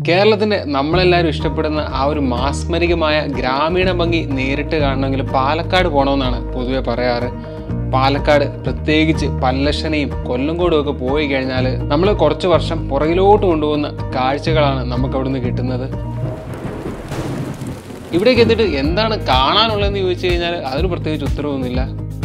കേരളത്തിൻ്റെ നമ്മളെല്ലാവരും ഇഷ്ടപ്പെടുന്ന ആ ഒരു മാസ്മരികമായ ഗ്രാമീണ ഭംഗി നേരിട്ട് കാണണമെങ്കിൽ പാലക്കാട് പോകണമെന്നാണ് പൊതുവെ പറയാറ്. പാലക്കാട് പ്രത്യേകിച്ച് പല്ലശ്ശനയും കൊല്ലങ്കോടും ഒക്കെ പോയി കഴിഞ്ഞാൽ നമ്മൾ കുറച്ച് വർഷം പുറകിലോട്ട് കൊണ്ടുപോകുന്ന കാഴ്ചകളാണ് നമുക്ക് അവിടുന്ന് കിട്ടുന്നത്. ഇവിടേക്ക് എത്തിയിട്ട് എന്താണ് കാണാനുള്ളതെന്ന് ചോദിച്ചു കഴിഞ്ഞാൽ അതൊരു പ്രത്യേകിച്ച് ഉത്തരവൊന്നുമില്ല.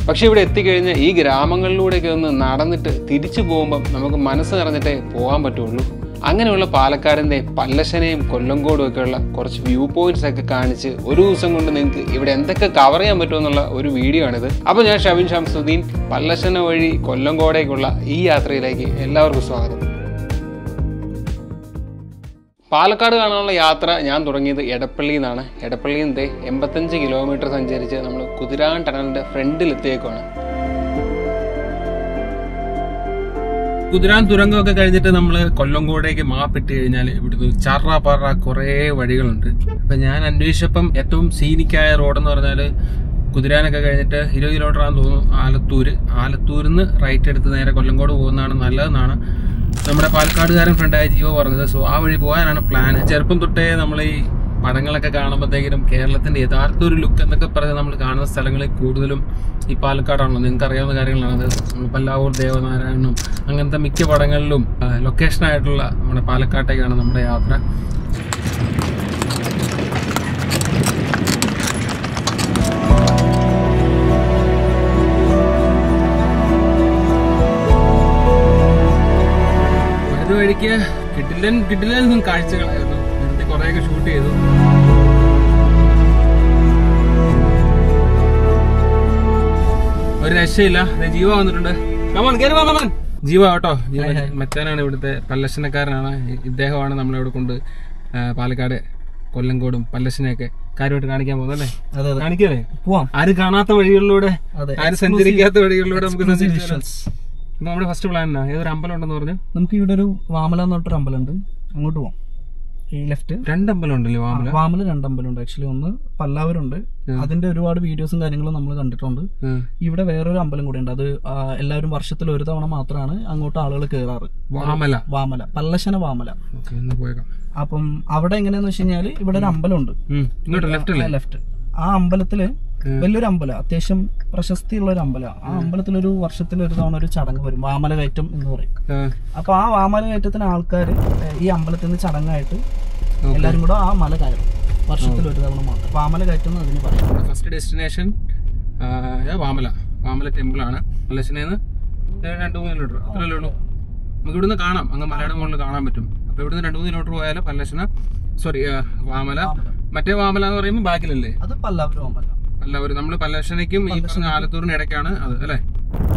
പക്ഷെ ഇവിടെ എത്തിക്കഴിഞ്ഞാൽ ഈ ഗ്രാമങ്ങളിലൂടെയൊക്കെ ഒന്ന് നടന്നിട്ട് തിരിച്ചു പോകുമ്പം നമുക്ക് മനസ്സ് നിറഞ്ഞിട്ടേ പോകാൻ പറ്റുള്ളൂ. അങ്ങനെയുള്ള പാലക്കാടിൻ്റെ പല്ലശ്ശനയും കൊല്ലങ്കോടും ഒക്കെയുള്ള കുറച്ച് വ്യൂ പോയിന്റ്സ് ഒക്കെ കാണിച്ച് ഒരു ദിവസം കൊണ്ട് നിങ്ങൾക്ക് ഇവിടെ എന്തൊക്കെ കവർ ചെയ്യാൻ പറ്റുമെന്നുള്ള ഒരു വീഡിയോ ആണിത്. അപ്പോൾ ഞാൻ ഷബിൻ ഷംസുദ്ദീൻ, പല്ലശ്ശന വഴി കൊല്ലങ്കോടേക്കുള്ള ഈ യാത്രയിലേക്ക് എല്ലാവർക്കും സ്വാഗതം. പാലക്കാട് കാണാനുള്ള യാത്ര ഞാൻ തുടങ്ങിയത് എടപ്പള്ളിയിൽ നിന്നാണ്. എടപ്പള്ളിയിൽ നിന്ന് 85 കിലോമീറ്റർ സഞ്ചരിച്ച് നമ്മൾ കുതിരാൻ ടണലിൻ്റെ ഫ്രണ്ടിലെത്തിയേക്കുവാണ്. കുതിരാൻ തുരങ്കമൊക്കെ കഴിഞ്ഞിട്ട് നമ്മൾ കൊല്ലങ്കോടേക്ക് മാപ്പിട്ട് കഴിഞ്ഞാൽ ഇവിടുന്ന് ചറ പറ കുറേ വഴികളുണ്ട്. അപ്പം ഞാൻ അന്വേഷിച്ചപ്പം ഏറ്റവും സീനിക്കായ റോഡെന്ന് പറഞ്ഞാൽ കുതിരാനൊക്കെ കഴിഞ്ഞിട്ട് 20 കിലോമീറ്റർ ആണെന്ന് തോന്നുന്നു ആലത്തൂരിൽ നിന്ന് റൈറ്റ് എടുത്ത് നേരെ കൊല്ലങ്കോട് പോകുന്നതാണ് നല്ലതെന്നാണ് നമ്മുടെ പാലക്കാടുകാരൻ ഫ്രണ്ടായ ജീവ പറഞ്ഞത്. സോ ആ വഴി പോകാനാണ് പ്ലാൻ. ചെറുപ്പം തൊട്ടേ നമ്മൾ ഈ പടങ്ങളൊക്കെ കാണുമ്പോഴത്തേക്കും കേരളത്തിൻ്റെ യഥാർത്ഥ ഒരു ലുക്ക് എന്നൊക്കെ പറഞ്ഞ് നമ്മൾ കാണുന്ന സ്ഥലങ്ങളിൽ കൂടുതലും ഈ പാലക്കാടാണല്ലോ. നിങ്ങൾക്ക് അറിയാവുന്ന കാര്യങ്ങളാണത്. നമ്മൾ പല്ലാവൂർ ദേവനാരായണനും അങ്ങനത്തെ മിക്ക പടങ്ങളിലും ലൊക്കേഷനായിട്ടുള്ള നമ്മുടെ പാലക്കാട്ടേക്കാണ് നമ്മുടെ യാത്ര. വഴിക്ക് കിടിലൻ കാഴ്ചകളായിരുന്നു. നേരത്തെ കുറേയൊക്കെ ഷൂട്ട് ചെയ്തു. ഒരു രക്ഷയില്ല. ജീവ വന്നിട്ടുണ്ട്. ജീവ കേട്ടോ, മച്ചാനാണ് ഇവിടുത്തെ പല്ലശ്ശനക്കാരനാണ്. ഇദ്ദേഹമാണ് നമ്മളിവിടെ കൊണ്ട് പാലക്കാട് കൊല്ലങ്കോടും പല്ലശ്ശനെയൊക്കെ കാര്യമായിട്ട് കാണിക്കാൻ പോകുന്നല്ലേ? കാണിക്കല്ലേ? പോവാം. ആരും കാണാത്ത വഴികളിലൂടെ, ആരും സഞ്ചരിക്കാത്ത വഴികളിലൂടെ നമുക്ക് സഞ്ചരിച്ചാൽ. നമ്മുടെ ഫസ്റ്റ് പ്ലാൻ എന്നാ? ഏതൊരു അമ്പലം ഉണ്ടെന്ന് പറഞ്ഞു. നമുക്ക് ഇവിടെ ഒരു വാമല എന്ന് പറഞ്ഞൊരു അമ്പലമുണ്ട്, അങ്ങോട്ട് പോവാം. ഈ ലെഫ്റ്റ് 2 അമ്പലം ഉണ്ടല്ലേ? വാമല 2 അമ്പലമുണ്ട്. ആക്ച്വലി ഒന്ന് പല്ലാവരുണ്ട്, അതിന്റെ ഒരുപാട് വീഡിയോസും കാര്യങ്ങളും നമ്മൾ കണ്ടിട്ടുണ്ട്. ഇവിടെ വേറൊരു അമ്പലം കൂടെ ഉണ്ട്. അത് എല്ലാവരും വർഷത്തിൽ ഒരു തവണ മാത്രമാണ് അങ്ങോട്ട് ആളുകൾ കയറാറ്. വാമല പല്ലശ്ശന വാമല. അപ്പം അവിടെ എങ്ങനെയാന്ന് വെച്ച് കഴിഞ്ഞാല് ഇവിടെ ഒരു അമ്പലമുണ്ട് ലെഫ്റ്റ്. ആ അമ്പലത്തില് വലിയൊരു അമ്പലം, അത്യാവശ്യം പ്രശസ്തിയുള്ള ഒരു അമ്പലം. ആ അമ്പലത്തിലൊരു വർഷത്തിൽ ഒരു തവണ ഒരു ചടങ്ങ് വരും, വാമല കയറ്റം എന്ന് പറയും. അപ്പൊ ആ വാമല കയറ്റത്തിന് ആൾക്കാര് ഈ അമ്പലത്തിൽ നിന്ന് ചടങ്ങായിട്ട് എല്ലാരും കൂടെ ആ മല കയറും. വർഷത്തിൽ ഒരു തവണ മാത്രം വാമല കയറ്റം അതിന് പറയും. ഫസ്റ്റ് ഡെസ്റ്റിനേഷൻ വാമല ടെമ്പിൾ ആണ്. പല്ലശ്ശനേന്ന് 2-3 കിലോമീറ്റർ അത്രയല്ലേ ഉള്ളൂ. നമുക്ക് ഇവിടുന്ന് കാണാം, അങ്ങ് മലയുടെ മുകളിൽ കാണാൻ പറ്റും. അപ്പൊ ഇവിടുന്ന് 2-3 കിലോമീറ്റർ പോയാലും വാമല. മറ്റേ വാമല എന്ന് പറയുമ്പോൾ ബാക്കിലല്ലേ? അത് പല്ലാവൂർ. നമ്മള് പല്ലശ്ശനയ്ക്കും ഈ പറഞ്ഞ ആലത്തൂരിന് ഇടയ്ക്കാണ് അത് അല്ലേ?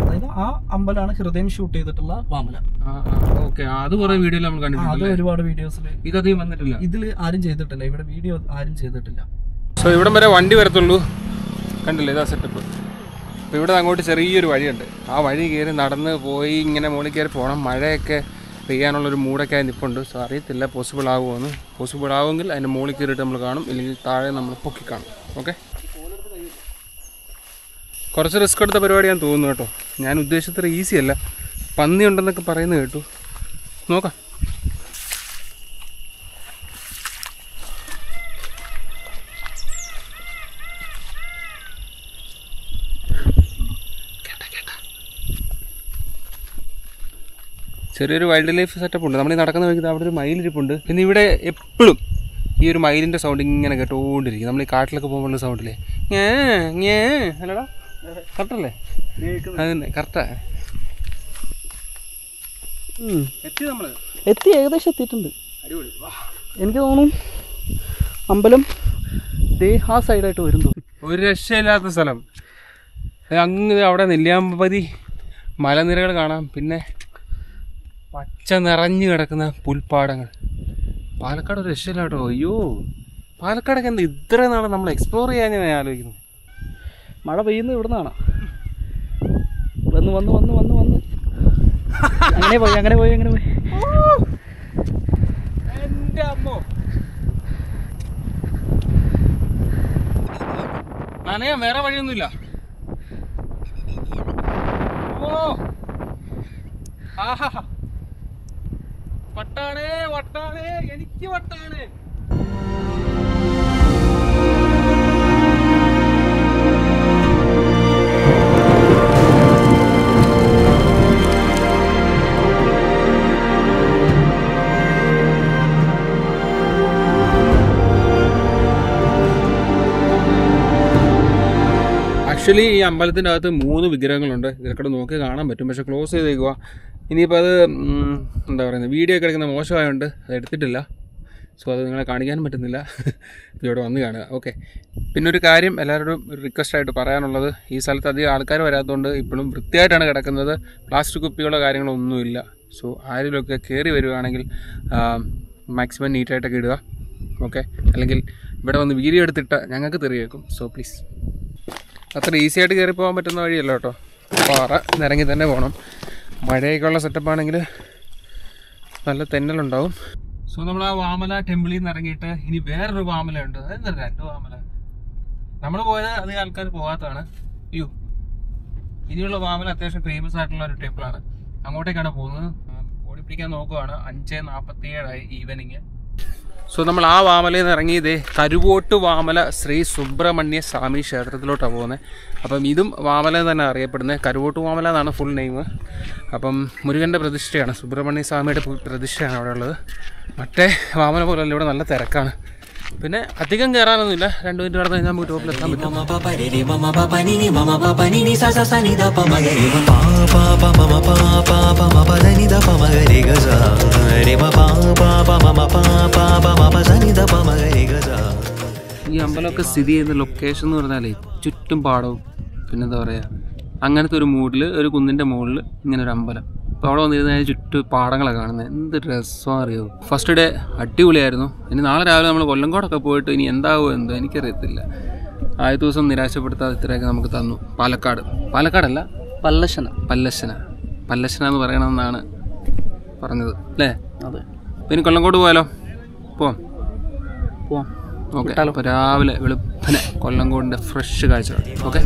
അതായത് ആ അമ്പലമാണ് ഹൃദയം ഷൂട്ട് ചെയ്തിട്ടുള്ള വാമല. ഓക്കെ, അത് കുറെ വീഡിയോയിൽ നമ്മൾ കണ്ടിട്ടുണ്ട്. ഒരുപാട് വീഡിയോസിൽ ഇതധികം വന്നിട്ടില്ല. ഇതിൽ ആരും ചെയ്തിട്ടില്ല, ഇവിടെ വീഡിയോ ആരും ചെയ്തിട്ടില്ല. സോ ഇവിടം വരെ വണ്ടി വരത്തുള്ളൂ, കണ്ടില്ലേ? ഇതാ സെറ്റപ്പ്. അപ്പോൾ ഇവിടെ അങ്ങോട്ട് ചെറിയൊരു വഴിയുണ്ട്. ആ വഴി കയറി നടന്ന് പോയി ഇങ്ങനെ മുകളിൽ കയറി പോകണം. മഴയൊക്കെ പെയ്യാനുള്ളൊരു മൂടൊക്കെ നിൽപ്പുണ്ട്. സോ അറിയത്തില്ല പോസിബിൾ ആകുമെന്ന്. പോസിബിൾ ആവുമെങ്കിൽ അതിൻ്റെ മുകളിൽ കയറിയിട്ട് നമ്മൾ കാണും, ഇല്ലെങ്കിൽ താഴെ നമ്മൾ പൊക്കി കാണും. ഓക്കെ, കുറച്ച് റിസ്ക് എടുത്ത പരിപാടിയാന്ന് തോന്നുന്നു കേട്ടോ. ഞാൻ ഉദ്ദേശിച്ചത്ര ഈസി അല്ല. പന്നി ഉണ്ടെന്നൊക്കെ പറയുന്നത് കേട്ടു. നോക്കാം. ചെറിയൊരു വൈൽഡ് ലൈഫ് സെറ്റപ്പ് ഉണ്ട്. നമ്മൾ ഈ നടക്കുന്ന വഴിക്ക് അവിടെ ഒരു മയിലിരിപ്പുണ്ട്. പിന്നെ ഇവിടെ എപ്പോഴും ഈ ഒരു മയിലിൻ്റെ സൗണ്ട് ഇങ്ങനെ കേട്ടുകൊണ്ടിരിക്കും. നമ്മൾ ഈ കാട്ടിലൊക്കെ പോകുമ്പോഴുള്ള സൗണ്ടില്ലേ? അല്ലടാ, കറക്റ്റല്ലേ? അതന്നെ, കറക്റ്റാ. എത്തി, ഏകദേശം എത്തിയിട്ടുണ്ട്. എനിക്ക് തോന്നുന്നു അമ്പലം ആ സൈഡായിട്ട് വരും. ഒരു രക്ഷയില്ലാത്ത സ്ഥലം. അങ്ങ് അവിടെ നെല്ലിയാമ്പതി മലനിരകൾ കാണാം. പിന്നെ പച്ച നിറഞ്ഞു കിടക്കുന്ന പുൽപ്പാടങ്ങൾ. പാലക്കാട് ഒരു രക്ഷയില്ല കേട്ടോ. അയ്യോ, പാലക്കാടൊക്കെ എന്താ ഇത്ര നാളെ നമ്മൾ എക്സ്പ്ലോർ ചെയ്യാൻ ഞാൻ ആലോചിക്കുന്നു. മഴ പെയ്യുന്നത് ഇവിടെ നിന്നാണ്. വന്ന് അങ്ങനെ പോയി എൻ്റെ അമ്മോ, നനയാൻ വേറെ വഴിയൊന്നുമില്ല. ഓ, ആഹാ, വട്ടാണേ വട്ടാണേ എനിക്ക് വട്ടാണ്. ആക്ച്വലി ഈ അമ്പലത്തിൻ്റെ അകത്ത് 3 വിഗ്രഹങ്ങളുണ്ട്. ഇതിലൊക്കെ നോക്കി കാണാൻ പറ്റും, പക്ഷെ ക്ലോസ് ചെയ്തേക്കുക. ഇനിയിപ്പോൾ അത് എന്താ പറയുന്നത്, വീഡിയോ ഒക്കെ എടുക്കുന്ന മോശമായതുകൊണ്ട് അത് എടുത്തിട്ടില്ല. സോ അത് നിങ്ങളെ കാണിക്കാനും പറ്റുന്നില്ല. ഇവിടെ വന്ന് കാണുക. ഓക്കെ. പിന്നെ ഒരു കാര്യം എല്ലാവരോടും ഒരു റിക്വസ്റ്റായിട്ട് പറയാനുള്ളത്, ഈ സ്ഥലത്ത് അധികം ആൾക്കാർ വരാത്തതുകൊണ്ട് ഇപ്പോഴും വൃത്തിയായിട്ടാണ് കിടക്കുന്നത്. പ്ലാസ്റ്റിക് കുപ്പികളോ കാര്യങ്ങളോ ഒന്നുമില്ല. സോ ആരെങ്കിലുമൊക്കെ കയറി വരുവാണെങ്കിൽ മാക്സിമം നീറ്റായിട്ടൊക്കെ ഇടുക. ഓക്കെ. അല്ലെങ്കിൽ ഇവിടെ വന്ന് വീഡിയോ എടുത്തിട്ട് ഞങ്ങൾക്ക് തെറി വെക്കും. So please. അത്ര ഈസി ആയിട്ട് കയറി പോകാൻ പറ്റുന്ന വഴിയല്ല കേട്ടോ. പാറ നിരങ്ങി തന്നെ പോകണം. മഴയൊക്കെയുള്ള സെറ്റപ്പാണെങ്കിൽ നല്ല തെന്നലുണ്ടാവും. സോ നമ്മൾ ആ വാമല ടെമ്പിളിൽ നിന്ന് ഇറങ്ങിയിട്ട് ഇനി വേറൊരു വാമല ഉണ്ട്. അതെന്താ 2 വാമല. നമ്മൾ പോയത് അധികം ആൾക്കാർ പോകാത്തതാണ്. അയ്യോ, ഇനിയുള്ള വാമല അത്യാവശ്യം ഫേമസ് ആയിട്ടുള്ള ഒരു ടെമ്പിളാണ്. അങ്ങോട്ടേക്കാണ് പോകുന്നത്. ഓടിപ്പിടിക്കാൻ നോക്കുവാണ്. 5:47 ഈവനിങ്. സോ നമ്മൾ ആ വാമലയിൽ നിന്ന് ഇറങ്ങിയത് കരുവോട്ട് വാമല ശ്രീ സുബ്രഹ്മണ്യ സ്വാമി ക്ഷേത്രത്തിലോട്ടാണ് പോകുന്നത്. അപ്പം ഇതും വാമല തന്നെ അറിയപ്പെടുന്നത്. കരുവോട്ട് വാമല എന്നാണ് ഫുൾ നെയിം. അപ്പം മുരുകൻ്റെ പ്രതിഷ്ഠയാണ്, സുബ്രഹ്മണ്യ സ്വാമിയുടെ പ്രതിഷ്ഠയാണ് അവിടെ ഉള്ളത്. മറ്റേ വാമല പോലല്ല, ഇവിടെ നല്ല തിരക്കാണ്. പിന്നെ അധികം കയറാനൊന്നുമില്ല. 2 മിനിറ്റ് കടന്നു കഴിഞ്ഞാൽ നമുക്ക് ടോപ്പിലെത്താൻ പറ്റും. ഈ അമ്പലമൊക്കെ സ്ഥിതി ചെയ്യുന്ന ലൊക്കേഷൻ എന്ന് പറഞ്ഞാലേ ചുറ്റും പാടവും പിന്നെന്താ പറയുക, അങ്ങനത്തെ ഒരു മൂഡിൽ ഒരു കുന്നിൻ്റെ മുകളിൽ ഇങ്ങനെ ഒരു അമ്പലം. അപ്പോൾ അവിടെ വന്നിരുന്നാൽ ചുറ്റും പാടങ്ങളൊക്കെ കാണുന്നത് എന്ത് രസമാണ് അറിയോ. ഫസ്റ്റ് ഡേ അടിപൊളിയായിരുന്നു. ഇനി നാളെ രാവിലെ നമ്മൾ കൊല്ലങ്കോടൊക്കെ പോയിട്ട് ഇനി എന്താകുമോ എന്തോ എനിക്കറിയത്തില്ല. ആദ്യ ദിവസം നിരാശപ്പെടുത്താതെ ഇത്രയൊക്കെ നമുക്ക് തന്നു. പാലക്കാടല്ല പല്ലശ്ശന എന്ന് പറയണമെന്നാണ് പറഞ്ഞത് അല്ലേ? അതെ. പിന്നെ കൊല്ലങ്കോട് പോയാലോ? പോവാം. ഓക്കെ. അപ്പോൾ രാവിലെ വെളുപ്പനെ കൊല്ലങ്കോടിൻ്റെ ഫ്രഷ് കാഴ്ച. ഓക്കെ.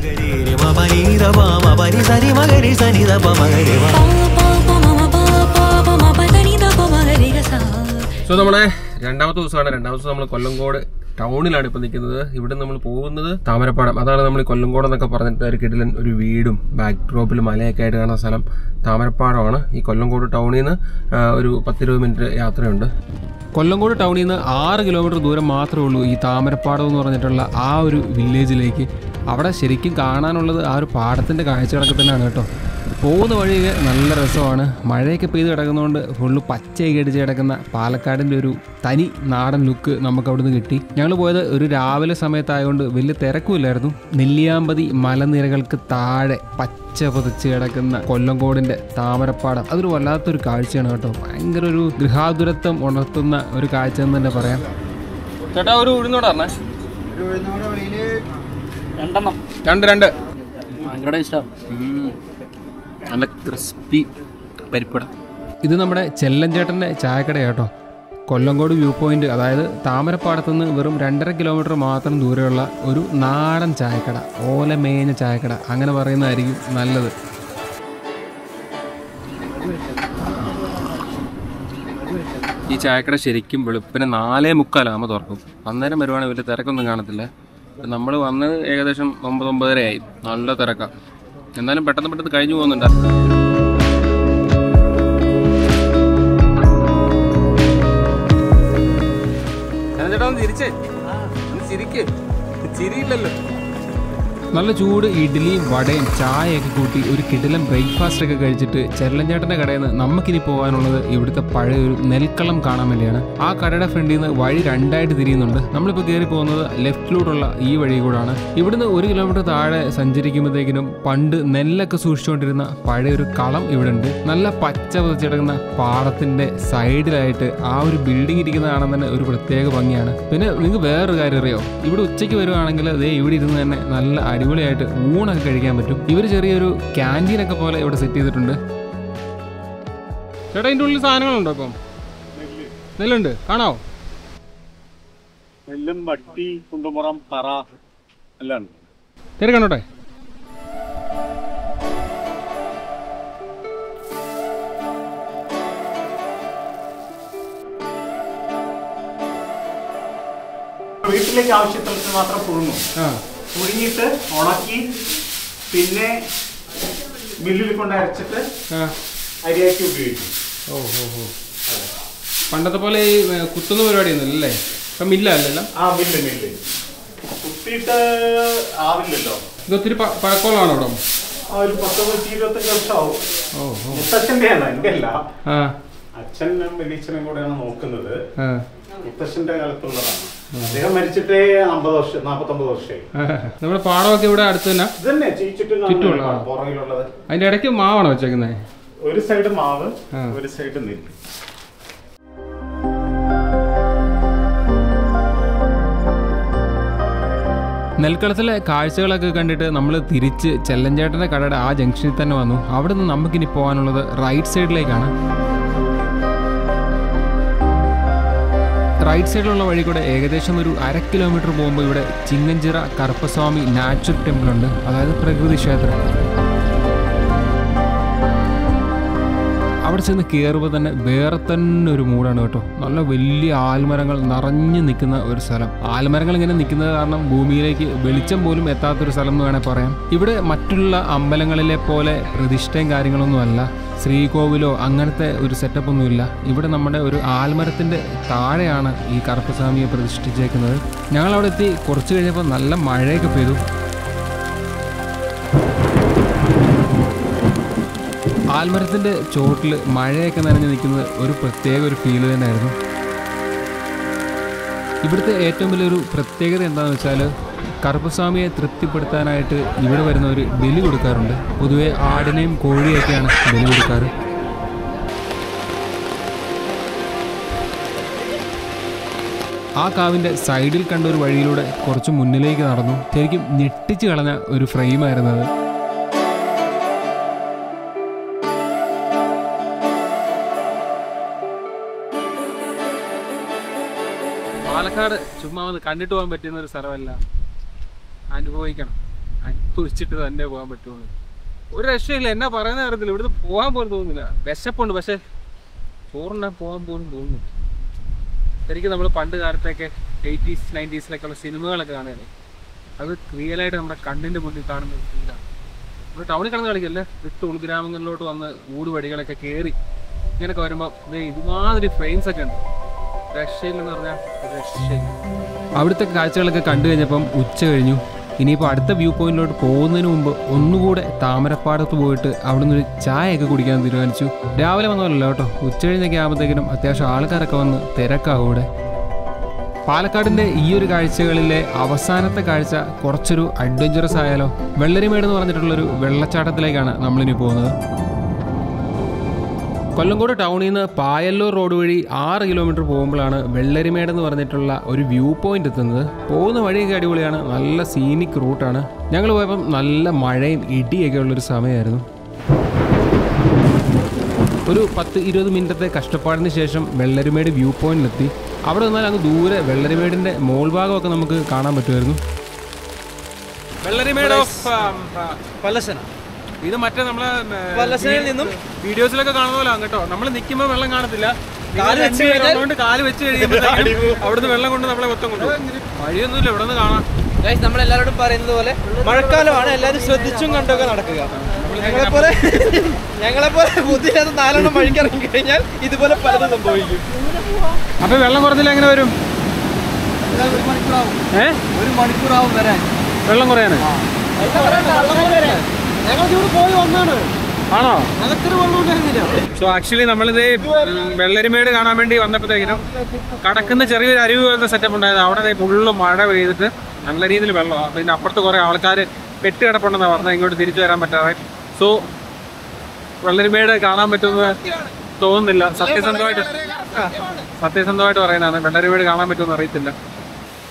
സോ നമ്മുടെ 2ാമത്തെ ദിവസമാണ്. 2ാമത്തെ ദിവസം നമ്മൾ കൊല്ലങ്കോട് ടൗണിലാണ് ഇപ്പോൾ നിൽക്കുന്നത്. ഇവിടെ നമ്മൾ പോകുന്നത് താമരപ്പാടം. അതാണ് നമ്മൾ കൊല്ലങ്കോട് എന്നൊക്കെ പറഞ്ഞിട്ട് ഒരു കിടിലൻ ഒരു വീടും ബാക്ക് ഡ്രോപ്പിൽ മലയൊക്കെ ആയിട്ട് കാണുന്ന സ്ഥലം താമരപ്പാടമാണ്. ഈ കൊല്ലങ്കോട് ടൗണിൽ നിന്ന് ഒരു 10-20 മിനിറ്റ് യാത്രയുണ്ട്. കൊല്ലങ്കോട് ടൗണിൽ നിന്ന് 6 കിലോമീറ്റർ ദൂരം മാത്രമേ ഉള്ളൂ ഈ താമരപ്പാടം എന്ന് പറഞ്ഞിട്ടുള്ള ആ ഒരു വില്ലേജിലേക്ക്. അവിടെ ശരിക്കും കാണാനുള്ളത് ആ ഒരു പാടത്തിൻ്റെ കാഴ്ചകളൊക്കെ തന്നെയാണ് കേട്ടോ. പോകുന്ന വഴിയൊക്കെ നല്ല രസമാണ്. മഴയൊക്കെ പെയ്ത് കിടക്കുന്നതുകൊണ്ട് ഫുള്ള് പച്ചയൊക്കെ അടിച്ച് കിടക്കുന്ന പാലക്കാടിൻ്റെ ഒരു തനി നാടൻ ലുക്ക് നമുക്ക് അവിടെ നിന്ന് കിട്ടി. ഞങ്ങൾ പോയത് ഒരു രാവിലെ സമയത്തായതുകൊണ്ട് വലിയ തിരക്കുമില്ലായിരുന്നു. നെല്ലിയാമ്പതി മലനിരകൾക്ക് താഴെ പച്ച പതിച്ച് കിടക്കുന്ന കൊല്ലങ്കോടിൻ്റെ താമരപ്പാടം അതൊരു വല്ലാത്തൊരു കാഴ്ചയാണ് കേട്ടോ. ഭയങ്കര ഒരു ഗൃഹാതുരത്വം ഉണർത്തുന്ന ഒരു കാഴ്ച എന്ന് തന്നെ പറയാം. ചേട്ടാ ഒരു ഉഴുന്നോട് പറഞ്ഞേ. രണ്ട് ഭയങ്കര ഇഷ്ടം. നല്ല ക്രിസ്പി പരിപ്പട. ഇത് നമ്മുടെ ചെല്ലഞ്ചേട്ടൻ്റെ ചായക്കട കേട്ടോ. കൊല്ലങ്കോട് വ്യൂ പോയിന്റ്, അതായത് താമരപ്പാടത്തു നിന്ന് വെറും 2.5 കിലോമീറ്റർ മാത്രം ദൂരെയുള്ള ഒരു നാടൻ ചായക്കട, ഓലമേഞ്ഞ ചായക്കട അങ്ങനെ പറയുന്നതായിരിക്കും നല്ലത്. ഈ ചായക്കട ശരിക്കും വെളുപ്പിന് 4:45 തുറക്കും. അന്നേരം വരുവാണെങ്കിൽ വലിയ തിരക്കൊന്നും കാണത്തില്ല. നമ്മൾ വന്നത് ഏകദേശം 9-9:30 ആയി. നല്ല തിരക്കാണ്. എന്നാലും പെട്ടെന്ന് കഴിഞ്ഞു പോകുന്നുണ്ട്. ചേട്ടാ ഒന്ന് ചിരിച്ചേ, ചിരിയില്ലല്ലോ. നല്ല ചൂട് ഇഡ്ഡലിയും വടയും ചായയൊക്കെ കൂട്ടി ഒരു കിടിലം ബ്രേക്ക്ഫാസ്റ്റ് ഒക്കെ കഴിച്ചിട്ട് ചെല്ലഞ്ചേട്ടൻ്റെ കടയിൽ നിന്ന് നമുക്കിനി പോകാനുള്ളത് ഇവിടുത്തെ പഴയ ഒരു നെൽക്കളം കാണാൻ വേണ്ടിയാണ്. ആ കടയുടെ ഫ്രണ്ടിൽ നിന്ന് വഴി 2ആയിട്ട് തിരിയുന്നുണ്ട്. നമ്മളിപ്പോൾ കയറി പോകുന്നത് ലെഫ്റ്റിലൂടെയുള്ള ഈ വഴി കൂടാണ്. ഇവിടുന്ന് 1 കിലോമീറ്റർ താഴെ സഞ്ചരിക്കുമ്പോഴത്തേക്കിനും പണ്ട് നെല്ലൊക്കെ സൂക്ഷിച്ചുകൊണ്ടിരുന്ന പഴയ ഒരു കളം ഇവിടെ ഉണ്ട്. നല്ല പച്ച പതിച്ചിടക്കുന്ന പാടത്തിന്റെ സൈഡിലായിട്ട് ആ ഒരു ബിൽഡിംഗ് ഇരിക്കുന്നതാണെന്ന് തന്നെ ഒരു പ്രത്യേക ഭംഗിയാണ്. പിന്നെ നിങ്ങൾക്ക് വേറൊരു കാര്യം അറിയോ, ഇവിടെ ഉച്ചയ്ക്ക് വരുവാണെങ്കിൽ അതേ ഇവിടെ ഇരുന്ന് തന്നെ നല്ല അടിപൊളിയായിട്ട് ഊണൊക്കെ കഴിക്കാൻ പറ്റും. ഇവർ ചെറിയൊരു ക്യാൻറ്റീനൊക്കെ പോലെ ഇവിടെ സെറ്റ് ചെയ്തിട്ടുണ്ട്. ചേട്ടാ ഇതിൻ്റെ ഉള്ളിൽ സാധനങ്ങളുണ്ടോ? ഇപ്പം നെല്ലുണ്ട്, കാണാവോ? നെല്ലും വട്ടി കുണ്ടുമുറം പറ എല്ലാം കയറി കണ്ടോട്ടെ. വീട്ടിലേക്ക് ആവശ്യത്തിന് മാത്രം പുഴുങ്ങും. പുഴുങ്ങിയിട്ട് ഉണക്കി പിന്നെ മില്ലിൽ കൊണ്ട് അരച്ചിട്ട് അരിയാക്കി ഉപയോഗിക്കും. പണ്ടത്തെ പോലെ ഈ കുത്തുന്ന പരിപാടി ഒന്നുമില്ലല്ലേ? ഇപ്പം മില്ലല്ലോ. മില്ല് കുത്തിയിട്ട് ആവില്ലല്ലോ. ഇത് ഒത്തിരി പഴക്കമുള്ളതാണോ അവിടെ? ഒരു 10-25 വർഷമാവും. മുത്തച്ഛൻ്റെയാണ്, എൻ്റെ അല്ല. അച്ഛനും വലിയച്ഛനും കൂടെയാണ് നോക്കുന്നത്. മുത്തച്ഛന്റെ കാലത്തുള്ളതാണ്. അദ്ദേഹം മരിച്ചിട്ടേ 49 വർഷമായി. നമ്മുടെ പാടമൊക്കെ ഇവിടെ അടുത്ത് തന്നെ ഇതന്നെ ചുറ്റുള്ള പുറകിലുള്ളത്. അതിന്റെ ഇടയ്ക്ക് മാവാണോ വെച്ചേക്കുന്നത്? ഒരു സൈഡ് മാവ്, ഒരു സൈഡ് നെല്ല്. നെൽക്കളത്തിലെ കാഴ്ചകളൊക്കെ കണ്ടിട്ട് നമ്മൾ തിരിച്ച് ചെല്ലഞ്ചേട്ടൻ്റെ കടയുടെ ആ ജംഗ്ഷനിൽ തന്നെ വന്നു. അവിടെ നിന്ന് നമുക്കിനി പോകാനുള്ളത് റൈറ്റ് സൈഡിലേക്കാണ്. റൈറ്റ് സൈഡിലുള്ള വഴി കൂടെ ഏകദേശം ഒരു 1/2 കിലോമീറ്റർ പോകുമ്പോൾ ഇവിടെ ചിങ്ങഞ്ചിറ കറുപ്പസ്വാമി നാച്ചുറൽ ടെമ്പിൾ ഉണ്ട്, അതായത് പ്രകൃതി ക്ഷേത്രം. അവിടെ ചെന്ന് കയറുമ്പോൾ തന്നെ വേറെ തന്നെ ഒരു മൂടാണ് കേട്ടോ. നല്ല വലിയ ആൽമരങ്ങൾ നിറഞ്ഞു നിൽക്കുന്ന ഒരു സ്ഥലം. ആൽമരങ്ങൾ ഇങ്ങനെ നിൽക്കുന്നത് കാരണം ഭൂമിയിലേക്ക് വെളിച്ചം പോലും എത്താത്തൊരു സ്ഥലം എന്ന് വേണേൽ പറയാം. ഇവിടെ മറ്റുള്ള അമ്പലങ്ങളിലെ പോലെ പ്രതിഷ്ഠയും കാര്യങ്ങളൊന്നുമല്ല, ശ്രീകോവിലോ അങ്ങനത്തെ ഒരു സെറ്റപ്പ് ഒന്നുമില്ല. ഇവിടെ നമ്മുടെ ഒരു ആൽമരത്തിൻ്റെ താഴെയാണ് ഈ കറുപ്പസ്വാമിയെ പ്രതിഷ്ഠിച്ചേക്കുന്നത്. ഞങ്ങളവിടെ എത്തി കുറച്ച് കഴിഞ്ഞപ്പോൾ നല്ല മഴയൊക്കെ പെയ്തു. ആൽമരത്തിൻ്റെ ചോട്ടിൽ മഴയൊക്കെ നനഞ്ഞ് നിൽക്കുന്നത് ഒരു പ്രത്യേക ഒരു ഫീൽ തന്നെയായിരുന്നു. ഇവിടുത്തെ ഏറ്റവും വലിയൊരു പ്രത്യേകത എന്താണെന്ന് വെച്ചാൽ കറുപ്പസ്വാമിയെ തൃപ്തിപ്പെടുത്താനായിട്ട് ഇവിടെ വരുന്നവർ ബലി കൊടുക്കാറുണ്ട്. പൊതുവെ ആടിനെയും കോഴിയൊക്കെയാണ് ബലി കൊടുക്കാറ്. ആ കാവിൻ്റെ സൈഡിൽ കണ്ട ഒരു വഴിയിലൂടെ കുറച്ച് മുന്നിലേക്ക് നടന്നു. ശരിക്കും ഞെട്ടിച്ച് കളഞ്ഞ ഒരു ഫ്രെയിമായിരുന്നത്. പാലക്കാട് ചുമ്മാ വന്ന് കണ്ടിട്ട് പോകാൻ പറ്റുന്ന ഒരു സ്ഥലമല്ല, അനുഭവിക്കണം. അനുഭവിച്ചിട്ട് തന്നെ പോകാൻ പറ്റുള്ളൂ. ഒരു രക്ഷയില്ല, എന്നാ പറയുന്ന കാര്യത്തില്ല. ഇവിടുന്ന് പോകാൻ പോലും തോന്നുന്നില്ല. വിശപ്പുണ്ട്, പക്ഷെ ചോറിനാൻ പോകാൻ പോലും തോന്നുന്നു. ശരിക്കും നമ്മൾ പണ്ട് കാലത്തൊക്കെ 80s 90s സിനിമകളൊക്കെ കാണുകയാണ്. അത് റിയലായിട്ട് നമ്മുടെ കണ്ണിൻ്റെ മുന്നിൽ കാണുന്ന ഒരു ഫീലാണ്. നമ്മൾ ടൗണിൽ കിടന്ന് കളിക്കല്ലേ, വിട്ട് ഉൾഗ്രാമങ്ങളിലോട്ട് വന്ന് ഊടുവഴികളൊക്കെ കയറി ഇങ്ങനെയൊക്കെ വരുമ്പോൾ ഇതുമാതിരി ഫ്രെയിംസ് ഒക്കെ ഉണ്ട്. രക്ഷയില്ലെന്ന് പറഞ്ഞാൽ രക്ഷയില്ല. അവിടുത്തെ കാഴ്ചകളൊക്കെ കണ്ടു കഴിഞ്ഞപ്പം ഉച്ച കഴിഞ്ഞു. ഇനിയിപ്പോൾ അടുത്ത വ്യൂ പോയിന്റിലോട്ട് പോകുന്നതിന് മുമ്പ് ഒന്നുകൂടെ താമരപ്പാടത്ത് പോയിട്ട് അവിടെ നിന്നൊരു ചായയൊക്കെ കുടിക്കാൻ തീരുമാനിച്ചു. രാവിലെ വന്നതല്ലോ കേട്ടോ, ഉച്ച കഴിഞ്ഞൊക്കെ ആകുമ്പോഴത്തേക്കിനും അത്യാവശ്യം ആൾക്കാരൊക്കെ വന്ന് തിരക്കാവും ഇവിടെ. പാലക്കാടിൻ്റെ ഈ ഒരു കാഴ്ചകളിലെ അവസാനത്തെ കാഴ്ച കുറച്ചൊരു അഡ്വഞ്ചറസ് ആയാലോ. വെള്ളരിമേട് എന്ന് പറഞ്ഞിട്ടുള്ളൊരു വെള്ളച്ചാട്ടത്തിലേക്കാണ് നമ്മളിനി പോകുന്നത്. കൊല്ലങ്കോട് ടൗണിൽ നിന്ന് പായല്ലൂർ റോഡ് വഴി 6 കിലോമീറ്റർ പോകുമ്പോഴാണ് വെള്ളരിമേട് എന്ന് പറഞ്ഞിട്ടുള്ള ഒരു വ്യൂ പോയിന്റ് എത്തുന്നത്. പോകുന്ന വഴിയൊക്കെ അടിപൊളിയാണ്, നല്ല സീനിക് റൂട്ടാണ്. ഞങ്ങൾ പോയപ്പം നല്ല മഴയും ഇടിയൊക്കെ ഉള്ളൊരു സമയമായിരുന്നു. ഒരു 10-20 മിനിറ്റത്തെ കഷ്ടപ്പാടിന് ശേഷം വെള്ളരിമേട് വ്യൂ പോയിന്റിലെത്തി. അവിടെ നിന്നാൽ അങ്ങ് ദൂരെ വെള്ളരിമേടിൻ്റെ മോൾഭാഗമൊക്കെ നമുക്ക് കാണാൻ പറ്റുമായിരുന്നു. വെള്ളരിമേട് ഓഫ് പലസന. ഇത് മറ്റേ നമ്മളെ നിന്നും വീഡിയോസിലൊക്കെ കാണുന്ന പോലെ കേട്ടോ. നമ്മൾ നിൽക്കുമ്പോൾ വെള്ളം കാണത്തില്ല, കാല് വെച്ച് കഴിയുമ്പോൾ അവിടുന്ന് വെള്ളം കൊണ്ട് നമ്മളെ മൊത്തം കൊണ്ടുപോകും. വഴിയൊന്നുമില്ല, ഇവിടെ നിന്ന് കാണാം. നമ്മളെല്ലാവരോടും പറയുന്നത് പോലെ മഴക്കാലമാണ്, എല്ലാവരും ശ്രദ്ധിച്ചും കണ്ടൊക്കെ നടക്കുക. ഞങ്ങളെപ്പോലെ ബുദ്ധിയില്ലാത്ത 4 വഴിക്കിറങ്ങി കഴിഞ്ഞാൽ ഇതുപോലെ പലതും സംഭവിക്കും. അപ്പൊ വെള്ളം കുറച്ചില്ല എങ്ങനെ വരും? 1 മണിക്കൂറാവും വരാൻ. വെള്ളം കുറയാന് ആണോ? സോ ആക്ച്വലി നമ്മളിത് വെള്ളരിമേട് കാണാൻ വേണ്ടി വന്നപ്പോഴത്തേക്കിനും കടക്കുന്ന ചെറിയൊരു അരുവി പോലത്തെ സെറ്റപ്പ് ഉണ്ടായത്. അവിടെ ഫുള്ള് മഴ പെയ്തിട്ട് നല്ല രീതിയിൽ വെള്ളമാണ്. പിന്നെ അപ്പുറത്ത് കുറേ ആൾക്കാർ പെട്ട് കിടപ്പുണ്ടെന്നാണ് പറഞ്ഞാൽ ഇങ്ങോട്ട് തിരിച്ചു വരാൻ പറ്റാതെ. സോ വെള്ളരിമേട് കാണാൻ പറ്റുമെന്ന് തോന്നുന്നില്ല. സത്യസന്ധമായിട്ട് പറയുന്നതാണ്, വെള്ളരിമേട് കാണാൻ പറ്റുമെന്ന് അറിയത്തില്ല.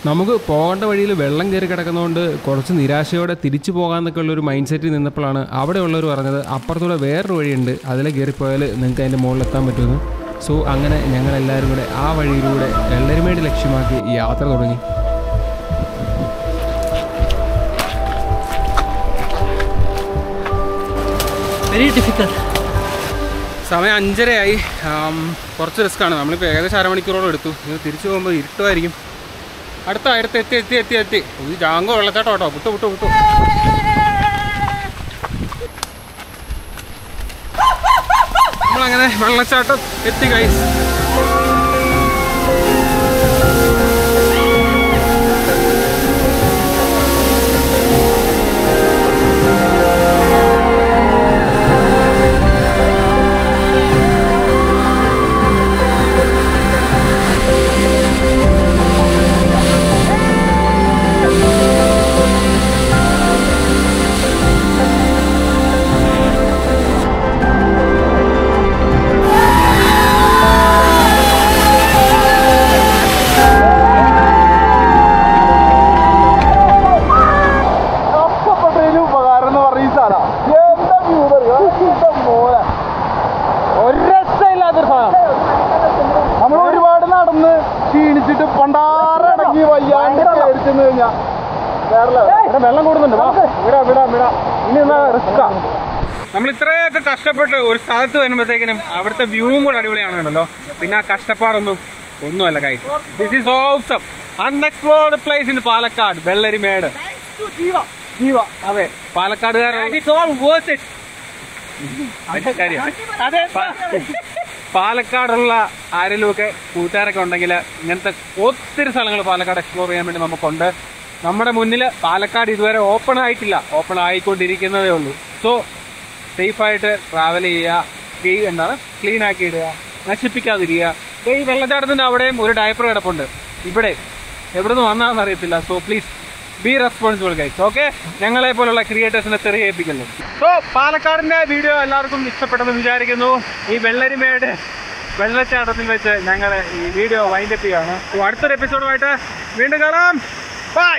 നമുക്ക് പോകേണ്ട വഴിയിൽ വെള്ളം കയറി കിടക്കുന്നതുകൊണ്ട് കുറച്ച് നിരാശയോടെ തിരിച്ചു പോകാമെന്നൊക്കെ ഉള്ളൊരു മൈൻഡ് സെറ്റിൽ നിന്നപ്പോഴാണ് അവിടെ ഉള്ളവർ പറഞ്ഞത് അപ്പുറത്തൂടെ വേറൊരു വഴിയുണ്ട്, അതിലെ കയറിപ്പോയാൽ നിങ്ങൾക്ക് അതിൻ്റെ മുകളിലെത്താൻ പറ്റുമെന്ന്. സോ അങ്ങനെ ഞങ്ങളെല്ലാവരും കൂടെ ആ വഴിയിലൂടെ വെള്ളരിമേട് ലക്ഷ്യമാക്കി യാത്ര തുടങ്ങി. സമയം 5:30 കുറച്ച് റിസ്ക്കാണ്. നമ്മളിപ്പോൾ ഏകദേശം 1/2 മണിക്കൂറോളം എടുത്തു. ഇത് തിരിച്ചു പോകുമ്പോൾ ഇരുട്ടുമായിരിക്കും. അടുത്ത് എത്തി. ഇത് ജാങ്കോ വെള്ളച്ചാട്ടം കേട്ടോ. വിട്ടു. നമ്മളങ്ങനെ വെള്ളച്ചാട്ടം എത്തി ഗൈസ്. നമ്മൾ ഒരുപാട് നടന്ന് ക്ഷീണിച്ചിട്ട് പണ്ടാറടങ്ങി വയ്യാണ്ട് കയറിച്ചെന്ന് കഴിഞ്ഞാൽ വെള്ളം കൂടുന്നുണ്ട്. ഇനി എന്നാ റിസ്കാ. നമ്മൾ ഇത്രയൊക്കെ കഷ്ടപ്പെട്ട് ഒരു സ്ഥലത്ത് വരുമ്പോഴത്തേക്കിനും അവിടുത്തെ വ്യൂവും കൂടെ അടിപൊളിയാണല്ലോ. പിന്നെ ആ കഷ്ടപ്പാടൊന്നുമല്ല കൈ. This is awesome unexplored place in Palakkad, Vellarimedu. അതെ, പാലക്കാടുള്ള ആരെങ്കിലുമൊക്കെ കൂട്ടുകാരൊക്കെ ഉണ്ടെങ്കിൽ ഇങ്ങനത്തെ ഒത്തിരി സ്ഥലങ്ങൾ പാലക്കാട് എക്സ്പ്ലോർ ചെയ്യാൻ വേണ്ടി നമുക്കുണ്ട്. നമ്മുടെ മുന്നിൽ പാലക്കാട് ഇതുവരെ ഓപ്പൺ ആയിട്ടില്ല, ഓപ്പൺ ആയിക്കൊണ്ടിരിക്കുന്നതേ ഉള്ളൂ. സോ സേഫായിട്ട് ട്രാവൽ ചെയ്യുക, ക്ലീൻ ആക്കി ഇടുക, നശിപ്പിക്കാതിരിക്കുക. ഈ വെള്ളച്ചാട്ടത്തിൻ്റെ അവിടെയും ഒരു ഡയപ്പർ കിടപ്പുണ്ട്. ഇവിടെ എവിടെ നിന്ന് വന്നാണെന്ന് അറിയത്തില്ല. So please be responsible guys. Okay, ഞങ്ങളെ പോലുള്ള ക്രിയേറ്റേഴ്സിനെ ചെറിയ ഏൽപ്പിക്കുന്നു. സോ പാലക്കാടിന്റെ വീഡിയോ എല്ലാവർക്കും ഇഷ്ടപ്പെട്ടെന്ന് വിചാരിക്കുന്നു. ഈ വെള്ളരിമേട് വെള്ളച്ചാട്ടത്തിൽ വെച്ച് ഞങ്ങൾ ഈ വീഡിയോ വൈൻഡപ്പ് ചെയ്യുകയാണ്. അടുത്തൊരു എപ്പിസോഡുമായിട്ട് വീണ്ടും കാണാം. ബൈ.